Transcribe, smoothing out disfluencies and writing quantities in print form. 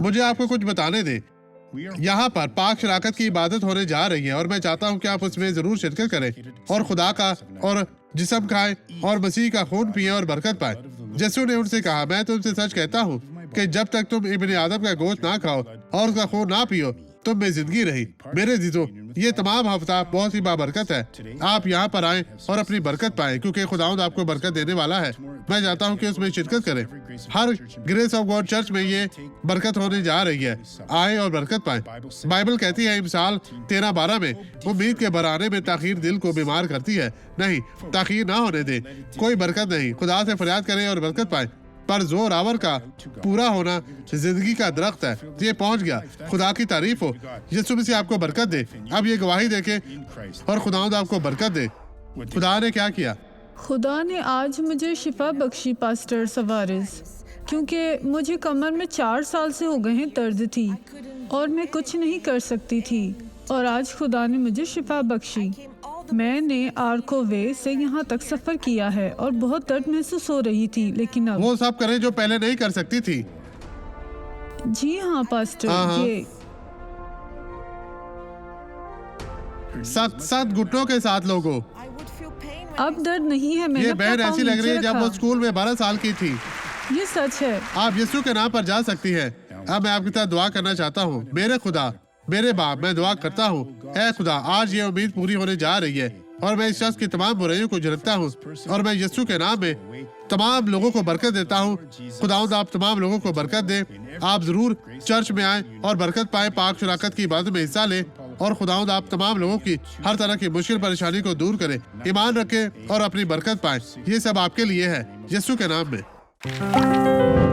मुझे आपको कुछ बताने दें। यहाँ पर पाक शराकत की इबादत होने जा रही है और मैं चाहता हूँ कि आप उसमें जरूर शिरकत करें और खुदा का और जिस्म खाएं और मसीह का खून पिएं और बरकत पाएं। यीशु ने उनसे कहा, मैं तुमसे सच कहता हूँ कि जब तक तुम इब्ने आदम का गोश्त ना खाओ और उसका खून ना पियो, तुम में जिंदगी रही। मेरे अज़ीज़ों, ये तमाम हफ्ता बहुत ही बाबरकत है। आप यहाँ पर आएं और अपनी बरकत पाएं, क्योंकि खुदावंद आपको बरकत देने वाला है। मैं चाहता हूँ कि उसमें शिरकत करें। हर ग्रेस ऑफ गॉड चर्च में ये बरकत होने जा रही है। आए और बरकत पाएं। बाइबल कहती है मिसाल 13:12 में, उम्मीद के बराने में ताखीर दिल को बीमार करती है। नहीं, ताखीर ना होने दें, कोई बरकत नहीं। खुदा से फरियाद करें और बरकत पाएं। पर जोर आवर का पूरा होना जिंदगी का दरख्त है। ये पहुंच गया। खुदा की तारीफ हो। यीशु मसीह आपको बरकत दे। अब ये गवाही देके और खुदावंद आपको बरकत दे। खुदा ने क्या किया? खुदा ने आज मुझे शिफा बख्शी पास्टर सवारिस, क्योंकि मुझे कमर में 4 साल से हो गए हैं दर्द थी और मैं कुछ नहीं कर सकती थी, और आज खुदा ने मुझे शिफा बख्शी। मैंने आर्कोवे से यहाँ तक सफर किया है और बहुत दर्द महसूस हो रही थी, लेकिन अब वो सब करें जो पहले नहीं कर सकती थी। जी हाँ पास्टर, ये सख्त घुटनों के साथ लोगों। अब दर्द नहीं है। मैंने ये अपना बहन पाँव ऐसी लग रही है नीचे जब रखा। वो स्कूल में 12 साल की थी। ये सच है। आप यीशु के नाम पर जा सकती हैं। अब मैं आपकी तरह दुआ करना चाहता हूँ। मेरे खुदा, मेरे बाप, मैं दुआ करता हूँ, ऐ खुदा, आज ये उम्मीद पूरी होने जा रही है और मैं इस शख्स की तमाम बुराइयों को झड़कता हूँ और मैं यीशु के नाम में तमाम लोगों को बरकत देता हूँ। खुदावंद आप तमाम लोगों को बरकत दें। आप जरूर चर्च में आएं और बरकत पाएं, पाक शराकत की इबादत में हिस्सा लें और खुदावंद आप तमाम लोगों की हर तरह की मुश्किल परेशानी को दूर करें, ईमान रखें और अपनी बरकत पाएं। ये सब आपके लिए है, यीशु के नाम में।